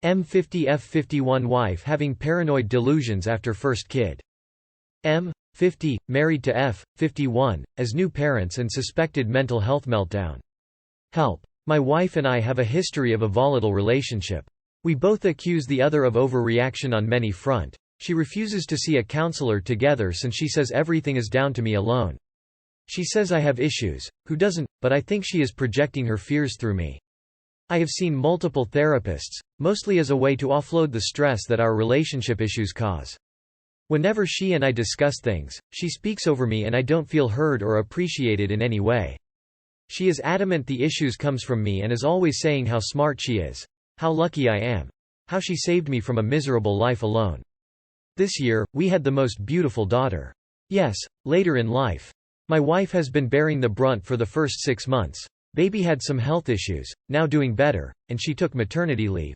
M50 F51 wife having paranoid delusions after first kid. M50, married to F51, as new parents and suspected mental health meltdown. Help. My wife and I have a history of a volatile relationship. We both accuse the other of overreaction on many fronts. She refuses to see a counselor together since she says everything is down to me alone. She says I have issues, who doesn't, but I think she is projecting her fears through me. I have seen multiple therapists, mostly as a way to offload the stress that our relationship issues cause. Whenever she and I discuss things, she speaks over me and I don't feel heard or appreciated in any way. She is adamant the issues comes from me and is always saying how smart she is, how lucky I am, how she saved me from a miserable life alone. This year, we had the most beautiful daughter. Yes, later in life. My wife has been bearing the brunt for the first 6 months. Baby had some health issues, now doing better, and she took maternity leave.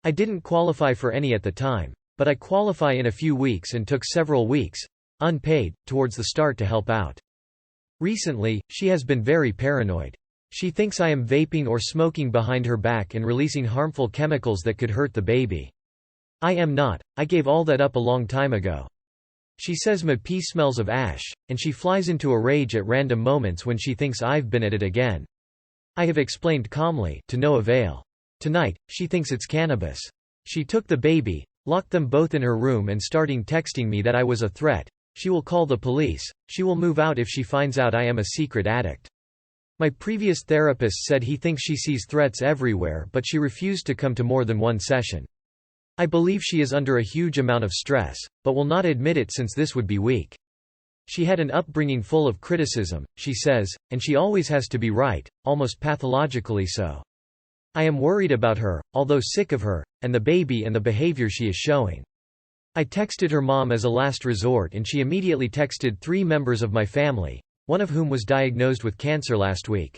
I didn't qualify for any at the time, but I qualify in a few weeks and took several weeks, unpaid, towards the start to help out. Recently, she has been very paranoid. She thinks I am vaping or smoking behind her back and releasing harmful chemicals that could hurt the baby. I am not, I gave all that up a long time ago. She says my pee smells of ash, and she flies into a rage at random moments when she thinks I've been at it again. I have explained calmly, to no avail. Tonight, she thinks it's cannabis. She took the baby, locked them both in her room and starting texting me that I was a threat. She will call the police. She will move out if she finds out I am a secret addict. My previous therapist said he thinks she sees threats everywhere, but she refused to come to more than one session. I believe she is under a huge amount of stress, but will not admit it since this would be weak. She had an upbringing full of criticism, she says, and she always has to be right, almost pathologically so. I am worried about her, although sick of her, and the baby and the behavior she is showing. I texted her mom as a last resort and she immediately texted 3 members of my family, one of whom was diagnosed with cancer last week.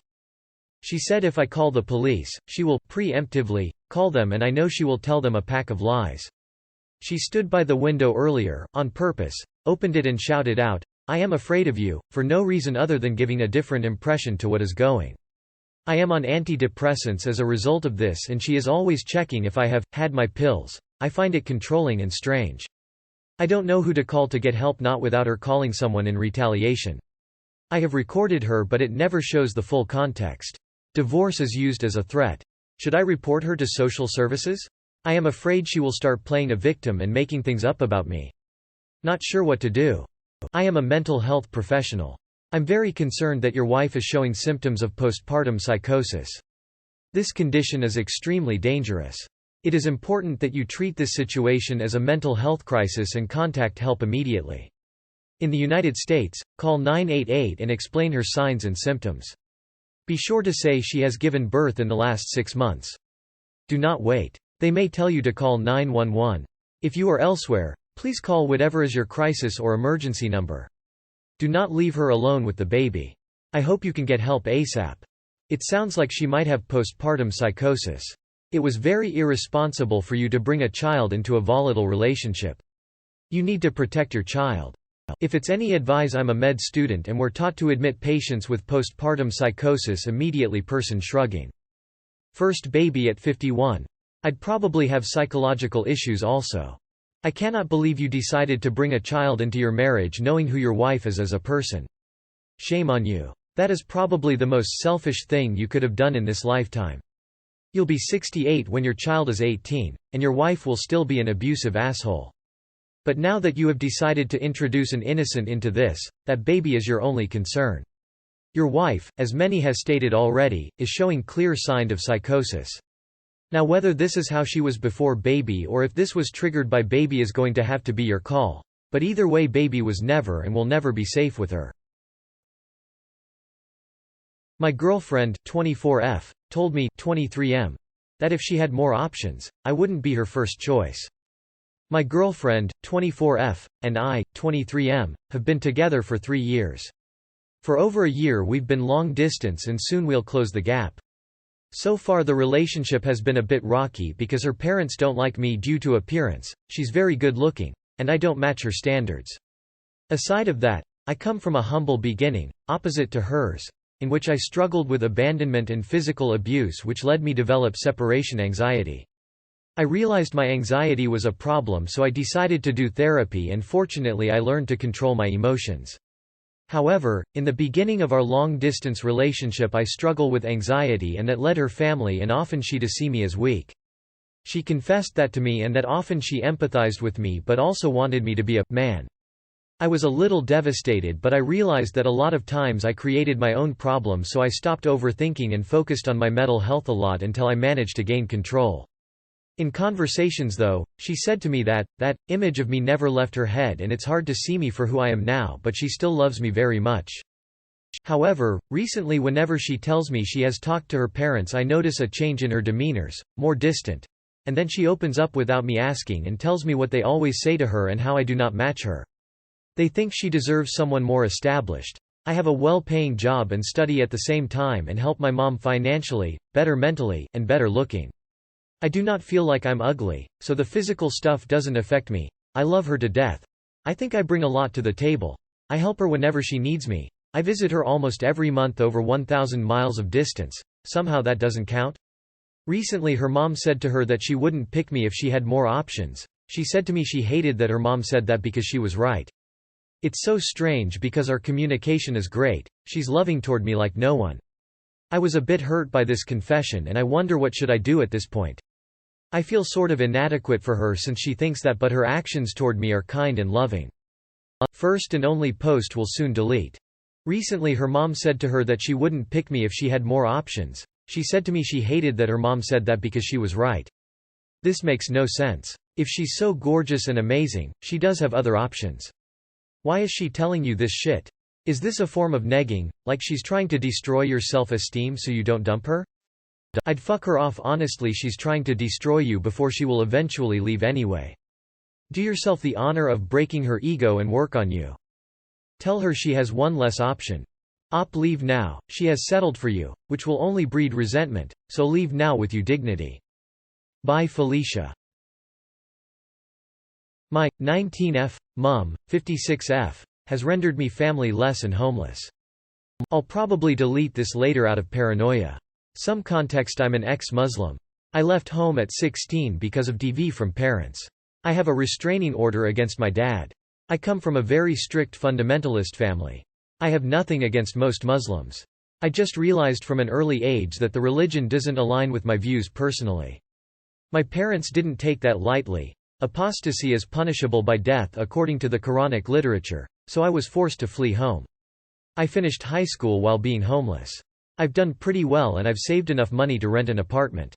She said if I call the police, she will, preemptively, call them and I know she will tell them a pack of lies. She stood by the window earlier, on purpose, opened it and shouted out, "I am afraid of you," for no reason other than giving a different impression to what is going. I am on antidepressants as a result of this and she is always checking if I have had my pills. I find it controlling and strange. I don't know who to call to get help, not without her calling someone in retaliation. I have recorded her but it never shows the full context. Divorce is used as a threat. Should I report her to social services? I am afraid she will start playing a victim and making things up about me. Not sure what to do. I am a mental health professional. I'm very concerned that your wife is showing symptoms of postpartum psychosis. This condition is extremely dangerous. It is important that you treat this situation as a mental health crisis and contact help immediately. In the United States, call 988 and explain her signs and symptoms. Be sure to say she has given birth in the last 6 months. Do not wait. They may tell you to call 911. If you are elsewhere, please call whatever is your crisis or emergency number. Do not leave her alone with the baby. I hope you can get help ASAP. It sounds like she might have postpartum psychosis. It was very irresponsible for you to bring a child into a volatile relationship. You need to protect your child. If it's any advice, I'm a med student and we're taught to admit patients with postpartum psychosis immediately, person shrugging. First baby at 51. I'd probably have psychological issues also. I cannot believe you decided to bring a child into your marriage knowing who your wife is as a person. Shame on you. That is probably the most selfish thing you could have done in this lifetime. You'll be 68 when your child is 18, and your wife will still be an abusive asshole. But now that you have decided to introduce an innocent into this, that baby is your only concern. Your wife, as many has stated already, is showing clear signs of psychosis. Now whether this is how she was before baby or if this was triggered by baby is going to have to be your call. But either way, baby was never and will never be safe with her. My girlfriend, 24F, told me, 23M, that if she had more options, I wouldn't be her first choice. My girlfriend, 24F, and I, 23M, have been together for 3 years. For over a year we've been long distance and soon we'll close the gap. So far the relationship has been a bit rocky because her parents don't like me due to appearance. She's very good looking, and I don't match her standards. Aside of that, I come from a humble beginning, opposite to hers, in which I struggled with abandonment and physical abuse, which led me to develop separation anxiety. I realized my anxiety was a problem, so I decided to do therapy, and fortunately I learned to control my emotions. However, in the beginning of our long-distance relationship I struggle with anxiety, and that led her family and often she to see me as weak. She confessed that to me and that often she empathized with me but also wanted me to be a man. I was a little devastated, but I realized that a lot of times I created my own problems, so I stopped overthinking and focused on my mental health a lot until I managed to gain control. In conversations though, she said to me that image of me never left her head, and it's hard to see me for who I am now, but she still loves me very much. However, recently whenever she tells me she has talked to her parents, I notice a change in her demeanors, more distant. And then she opens up without me asking and tells me what they always say to her and how I do not match her. They think she deserves someone more established. I have a well-paying job and study at the same time and help my mom financially, better mentally, and better looking. I do not feel like I'm ugly, so the physical stuff doesn't affect me. I love her to death. I think I bring a lot to the table. I help her whenever she needs me. I visit her almost every month over 1,000 miles of distance. Somehow that doesn't count? Recently her mom said to her that she wouldn't pick me if she had more options. She said to me she hated that her mom said that because she was right. It's so strange because our communication is great. She's loving toward me like no one. I was a bit hurt by this confession and I wonder what should I do at this point. I feel sort of inadequate for her since she thinks that, but her actions toward me are kind and loving. First and only post will soon delete. Recently her mom said to her that she wouldn't pick me if she had more options. She said to me she hated that her mom said that because she was right. This makes no sense. If she's so gorgeous and amazing, she does have other options. Why is she telling you this shit? Is this a form of negging, like she's trying to destroy your self-esteem so you don't dump her? I'd fuck her off honestly. She's trying to destroy you before she will eventually leave anyway. Do yourself the honor of breaking her ego and work on you. Tell her she has one less option. Leave now, she has settled for you, which will only breed resentment, so leave now with you dignity. Bye Felicia. My 19F, mom, 56F, has rendered me family-less and homeless. I'll probably delete this later out of paranoia. Some context: I'm an ex-Muslim. I left home at 16 because of DV from parents. I have a restraining order against my dad. I come from a very strict fundamentalist family. I have nothing against most Muslims. I just realized from an early age that the religion doesn't align with my views personally. My parents didn't take that lightly. Apostasy is punishable by death according to the Quranic literature, so I was forced to flee home. I finished high school while being homeless. I've done pretty well and I've saved enough money to rent an apartment.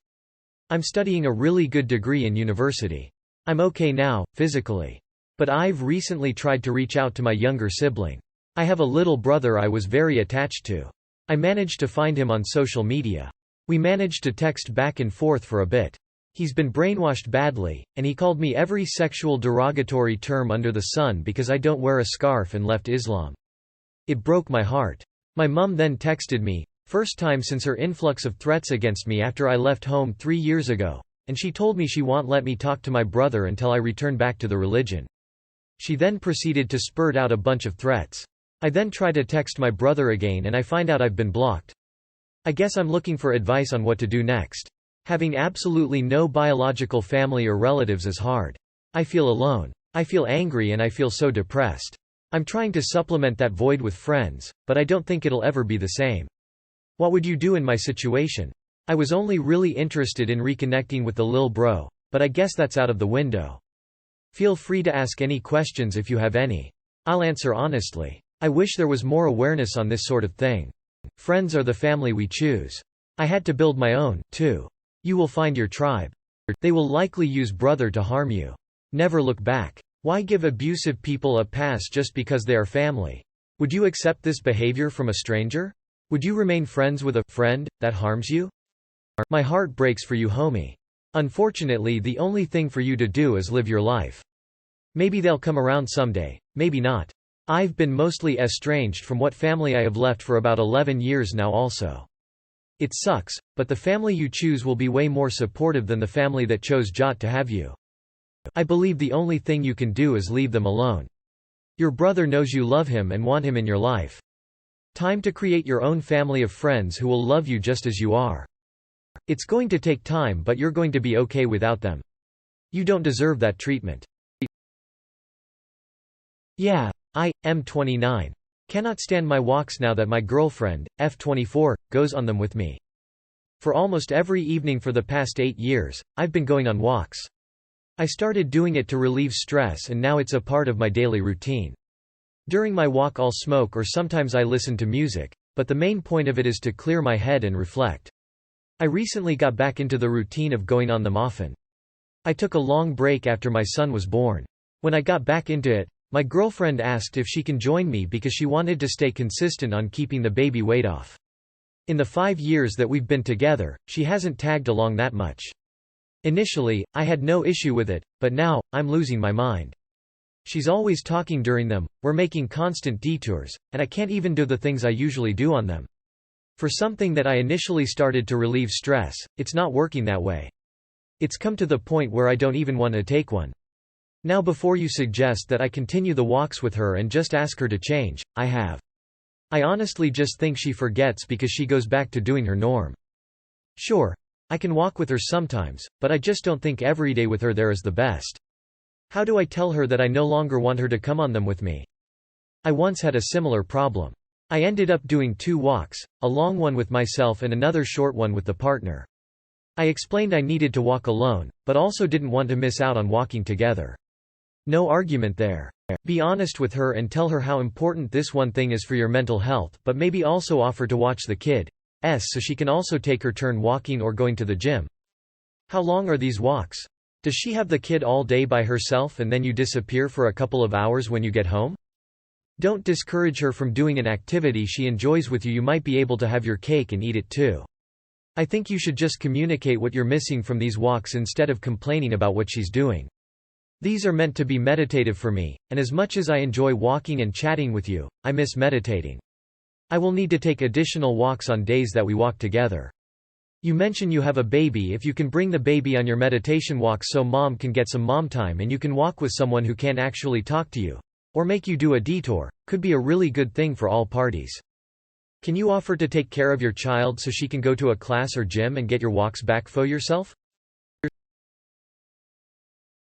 I'm studying a really good degree in university. I'm okay now, physically. But I've recently tried to reach out to my younger sibling. I have a little brother I was very attached to. I managed to find him on social media. We managed to text back and forth for a bit. He's been brainwashed badly, and he called me every sexual derogatory term under the sun because I don't wear a scarf and left Islam. It broke my heart. My mum then texted me, first time since her influx of threats against me after I left home 3 years ago, and she told me she won't let me talk to my brother until I return back to the religion. She then proceeded to spurt out a bunch of threats. I then try to text my brother again and I find out I've been blocked. I guess I'm looking for advice on what to do next. Having absolutely no biological family or relatives is hard. I feel alone. I feel angry and I feel so depressed. I'm trying to supplement that void with friends, but I don't think it'll ever be the same. What would you do in my situation? I was only really interested in reconnecting with the lil bro, but I guess that's out of the window. Feel free to ask any questions if you have any. I'll answer honestly. I wish there was more awareness on this sort of thing. Friends are the family we choose. I had to build my own, too. You will find your tribe. They will likely use brother to harm you. Never look back. Why give abusive people a pass just because they are family? Would you accept this behavior from a stranger? Would you remain friends with a friend that harms you? My heart breaks for you, homie. Unfortunately, the only thing for you to do is live your life. Maybe they'll come around someday, maybe not. I've been mostly estranged from what family I have left for about 11 years now also. It sucks, but the family you choose will be way more supportive than the family that chose Jot to have you. I believe the only thing you can do is leave them alone. Your brother knows you love him and want him in your life. Time to create your own family of friends who will love you just as you are. It's going to take time, but you're going to be okay without them. You don't deserve that treatment. Yeah, I, M29. Cannot stand my walks now that my girlfriend, F24, goes on them with me. For almost every evening for the past 8 years, I've been going on walks. I started doing it to relieve stress and now it's a part of my daily routine. During my walk I'll smoke or sometimes I listen to music, but the main point of it is to clear my head and reflect. I recently got back into the routine of going on them often. I took a long break after my son was born. When I got back into it, my girlfriend asked if she can join me because she wanted to stay consistent on keeping the baby weight off. In the 5 years that we've been together, she hasn't tagged along that much. Initially, I had no issue with it, but now, I'm losing my mind. She's always talking during them, we're making constant detours, and I can't even do the things I usually do on them. For something that I initially started to relieve stress, it's not working that way. It's come to the point where I don't even want to take one. Now before you suggest that I continue the walks with her and just ask her to change, I have. I honestly just think she forgets because she goes back to doing her norm. Sure, I can walk with her sometimes, but I just don't think every day with her there is the best. How do I tell her that I no longer want her to come on them with me? I once had a similar problem. I ended up doing 2 walks, a long one with myself and another short one with the partner. I explained I needed to walk alone, but also didn't want to miss out on walking together. No argument there. Be honest with her and tell her how important this one thing is for your mental health, but maybe also offer to watch the kid's so she can also take her turn walking or going to the gym. How long are these walks? Does she have the kid all day by herself and then you disappear for a couple of hours when you get home? Don't discourage her from doing an activity she enjoys with you. You might be able to have your cake and eat it too. I think you should just communicate what you're missing from these walks instead of complaining about what she's doing. These are meant to be meditative for me, and as much as I enjoy walking and chatting with you, I miss meditating. I will need to take additional walks on days that we walk together. You mention you have a baby. If you can bring the baby on your meditation walk so mom can get some mom time and you can walk with someone who can actually talk to you, or make you do a detour, could be a really good thing for all parties. Can you offer to take care of your child so she can go to a class or gym and get your walks back for yourself?